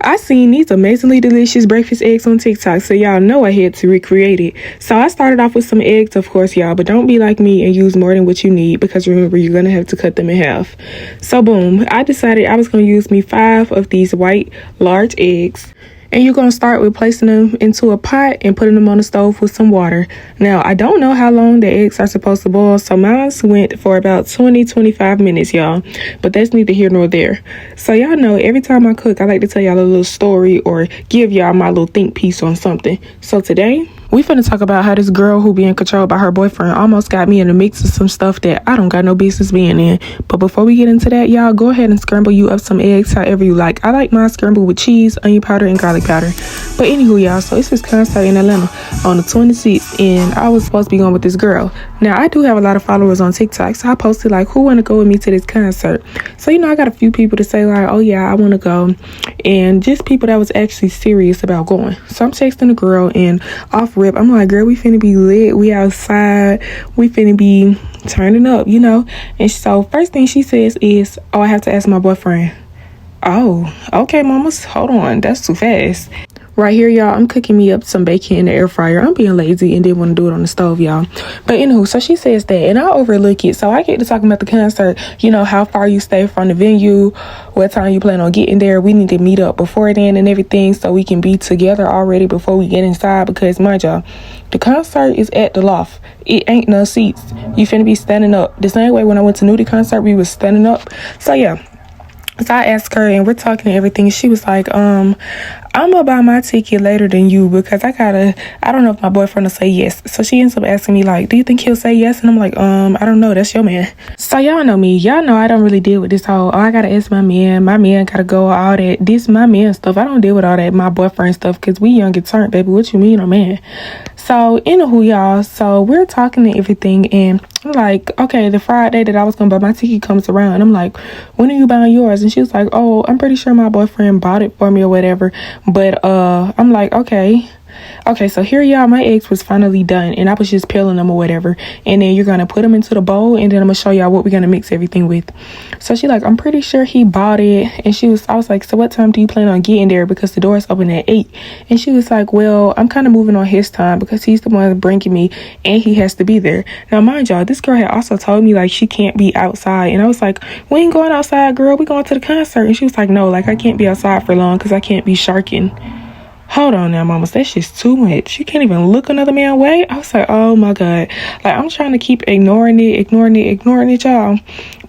I seen these amazingly delicious breakfast eggs on TikTok, so y'all know I had to recreate it. So I started off with some eggs, of course, y'all, but don't be like me and use more than what you need, because remember, you're gonna have to cut them in half. So boom, I decided I was gonna use me 5 of these white large eggs. And you're going to start with placing them into a pot and putting them on the stove with some water. Now, I don't know how long the eggs are supposed to boil, so mine went for about 20-25 minutes, y'all. But that's neither here nor there. So y'all know, every time I cook, I like to tell y'all a little story or give y'all my little think piece on something. So today, we finna talk about how this girl who being controlled by her boyfriend almost got me in the mix of some stuff that I don't got no business being in. But before we get into that, y'all, go ahead and scramble you up some eggs however you like. I like mine scrambled with cheese, onion powder, and garlic powder. But anywho, y'all, so it's this concert in Atlanta on the 26th, and I was supposed to be going with this girl. Now, I do have a lot of followers on TikTok, so I posted like, who want to go with me to this concert? So, I got a few people to say like, oh yeah, I want to go, and just people that was actually serious about going. So I'm texting the girl, and off rip, I'm like, girl, we finna be lit, we outside, we finna be turning up, And so first thing she says is, oh, I have to ask my boyfriend. Oh, okay, mamas, hold on, that's too fast. Right here, y'all, I'm cooking me up some bacon in the air fryer. I'm being lazy and didn't want to do it on the stove, y'all. But anywho, so she says that, and I overlook it. So I get to talking about the concert, how far you stay from the venue, what time you plan on getting there. We need to meet up before then and everything so we can be together already before we get inside. Because, mind y'all, the concert is at the loft. It ain't no seats. You finna be standing up. The same way when I went to Nudie concert, we was standing up. So, yeah. So I asked her, and we're talking and everything. She was like, I'm gonna buy my ticket later than you because I don't know if my boyfriend will say yes. So she ends up asking me like, do you think he'll say yes? And I'm like, I don't know. That's your man. So y'all know me. Y'all know I don't really deal with this whole, I gotta ask my man. My man gotta go, all that. This my man stuff. I don't deal with all that my boyfriend stuff because we young and turned, baby. What you mean, a man? So anywho, y'all. So we're talking and everything, and I'm like, okay, the Friday that I was gonna buy my ticket comes around, and I'm like, when are you buying yours? And she was like, oh, I'm pretty sure my boyfriend bought it for me or whatever. But I'm like, okay, so here, y'all, my eggs was finally done, and I was just peeling them or whatever. And then you're gonna put them into the bowl, and then I'm gonna show y'all what we're gonna mix everything with. So she like, I'm pretty sure he bought it. And I was like, so what time do you plan on getting there? Because the door's open at 8. And she was like, well, I'm kind of moving on his time because he's the one bringing me, and he has to be there. Now, mind y'all, this girl had also told me like she can't be outside, and I was like, we ain't going outside, girl. We going to the concert. And she was like, no, like I can't be outside for long because I can't be sharking. Hold on now, mamas, that's just too much. You can't even look another man way. I was like, oh my God. Like, I'm trying to keep ignoring it, y'all.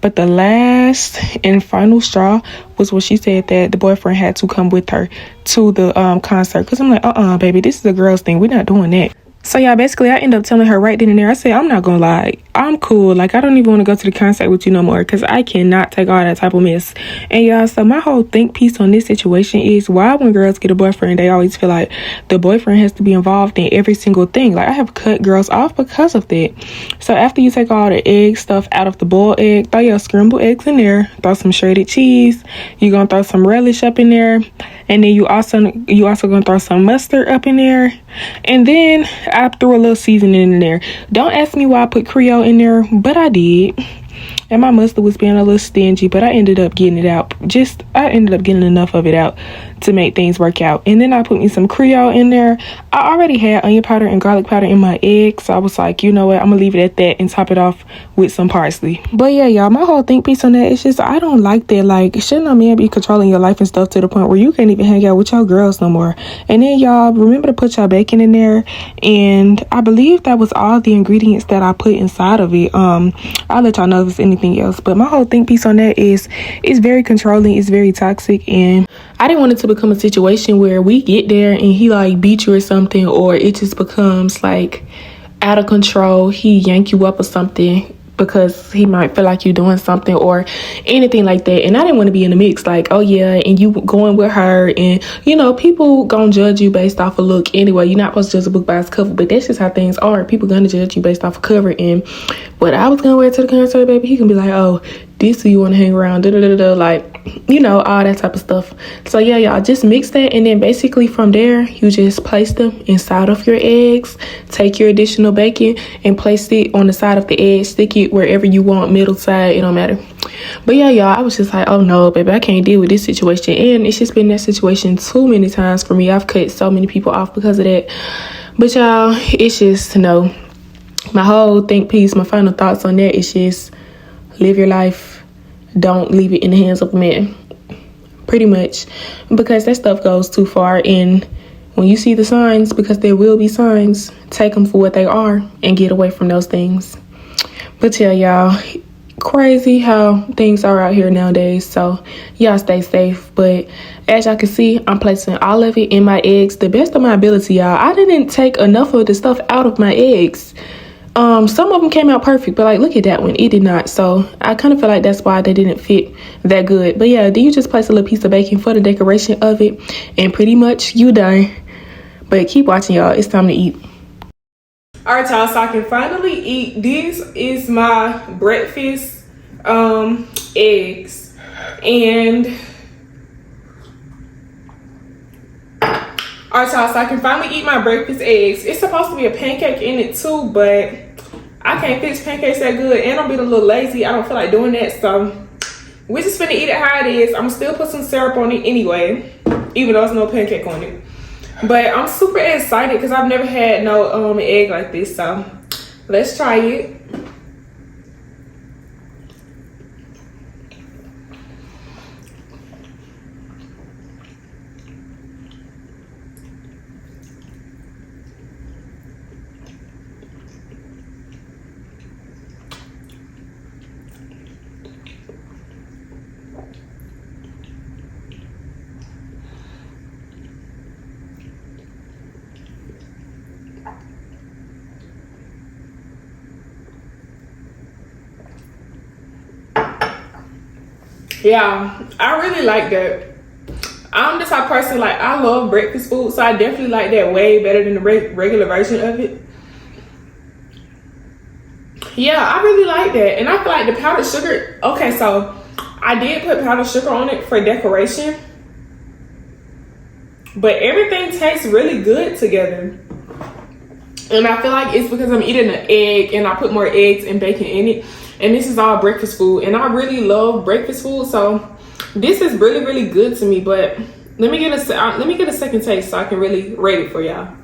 But the last and final straw was when she said that the boyfriend had to come with her to the concert. Because I'm like, baby, this is a girl's thing. We're not doing that. So, y'all, basically, I ended up telling her right then and there. I said, I'm not gonna lie. I'm cool. Like, I don't even want to go to the concert with you no more because I cannot take all that type of mess. And, y'all, so my whole think piece on this situation is why when girls get a boyfriend, they always feel like the boyfriend has to be involved in every single thing. Like, I have cut girls off because of that. So, after you take all the egg stuff out of the boiled egg, throw your scrambled eggs in there, throw some shredded cheese. You're gonna throw some relish up in there. And then you also gonna throw some mustard up in there. And then I threw a little seasoning in there. Don't ask me why I put Creole in there, but I did. And my mustard was being a little stingy, but I ended up getting it out. I ended up getting enough of it out to make things work out. And then I put me some Creole in there. I already had onion powder and garlic powder in my eggs, so I was like, you know what, I'm gonna leave it at that and top it off with some parsley. But yeah, y'all, my whole think piece on that is just I don't like that. Like, shouldn't a man be controlling your life and stuff to the point where you can't even hang out with your girls no more? And then y'all remember to put your bacon in there, and I believe that was all the ingredients that I put inside of it. I'll let y'all know if it's anything else, but my whole think piece on that is it's very controlling, it's very toxic, and I didn't want it to become a situation where we get there and he like beat you or something, or it just becomes like out of control. He yank you up or something because he might feel like you're doing something or anything like that. And I didn't want to be in the mix like, oh yeah, and you going with her, and people gonna judge you based off a look anyway. You're not supposed to judge a book by its cover, but that's just how things are. People gonna judge you based off a cover. And what I was gonna wear to the concert, baby, he can be like, oh, this who you want to hang around, like, you know, all that type of stuff. So yeah, y'all, just mix that, and then basically from there you just place them inside of your eggs. Take your additional bacon and place it on the side of the egg. Stick it wherever you want, middle, side, it don't matter. But yeah, y'all, I was just like, oh no, baby, I can't deal with this situation. And it's just been that situation too many times for me. I've cut so many people off because of that. But y'all, it's just, no, my whole think piece, my final thoughts on that is just live your life. Don't leave it in the hands of a man. Pretty much. Because that stuff goes too far. And when you see the signs, because there will be signs, take them for what they are and get away from those things. But yeah, y'all, crazy how things are out here nowadays. So y'all stay safe. But as y'all can see, I'm placing all of it in my eggs the best of my ability, y'all. I didn't take enough of the stuff out of my eggs. Some of them came out perfect, but like, look at that one, it did not. So I kind of feel like that's why they didn't fit that good. But yeah, then you just place a little piece of bacon for the decoration of it, and pretty much you done. But keep watching, y'all, it's time to eat. All right, y'all, so I can finally eat. This is my breakfast eggs. And all right, y'all, so I can finally eat my breakfast eggs. It's supposed to be a pancake in it too, but I can't fix pancakes that good, and I'm being a little lazy. I don't feel like doing that, so we're just finna eat it how it is. I'm still put some syrup on it anyway, even though there's no pancake on it. But I'm super excited because I've never had no egg like this, so let's try it. Yeah, I really like that. I'm the type of person, like, I love breakfast food, so I definitely like that way better than the regular version of it. Yeah, I really like that. And I feel like the powdered sugar, okay, so I did put powdered sugar on it for decoration, but everything tastes really good together. And I feel like it's because I'm eating an egg and I put more eggs and bacon in it. And this is all breakfast food. And I really love breakfast food. So this is really, really good to me. But let me get a second taste so I can really rate it for y'all.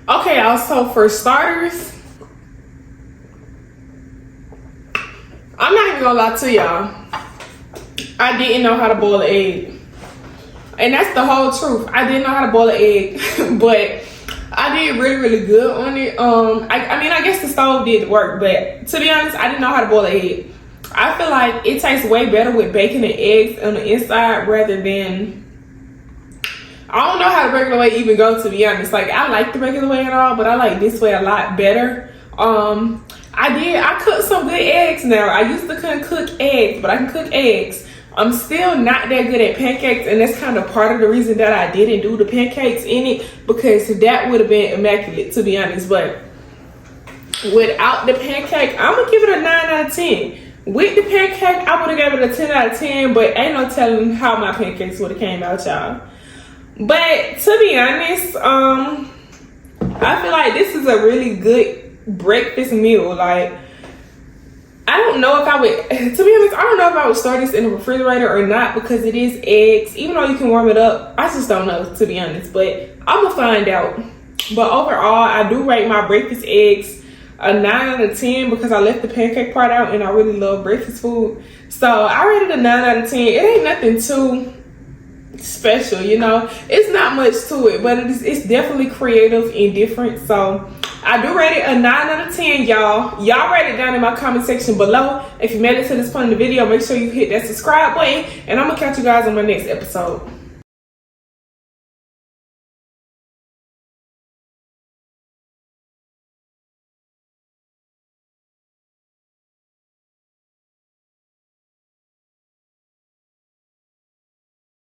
Okay, y'all, so for starters, I'm not even gonna lie to y'all, I didn't know how to boil an egg. And that's the whole truth. I didn't know how to boil an egg, but I did really, really good on it. I mean, I guess the stove did work, but to be honest, I didn't know how to boil an egg. I feel like it tastes way better with bacon and eggs on the inside rather than, I don't know how the regular way even go, to be honest. Like, I like the regular way and all, but I like this way a lot better. I cooked some good eggs now. I used to couldn't cook eggs, but I can cook eggs. I'm still not that good at pancakes, and that's kind of part of the reason that I didn't do the pancakes in it, because that would have been immaculate, to be honest. But without the pancake, I'm gonna give it a 9 out of 10. With the pancake, I would have given it a 10 out of 10, but ain't no telling how my pancakes would have came out, y'all. But to be honest, I feel like this is a really good breakfast meal. Like, I don't know if I would, to be honest, I don't know if I would store this in the refrigerator or not, because it is eggs. Even though you can warm it up, I just don't know, to be honest. But I'm gonna find out. But overall, I do rate my breakfast eggs a 9 out of 10 because I left the pancake part out and I really love breakfast food. So I rated a 9 out of 10. It ain't nothing too special, you know. It's not much to it, but it's definitely creative and different. So I do rate it a 9 out of 10, y'all. Y'all rate it down in my comment section below. If you made it to this point in the video, make sure you hit that subscribe button. And I'm going to catch you guys on my next episode.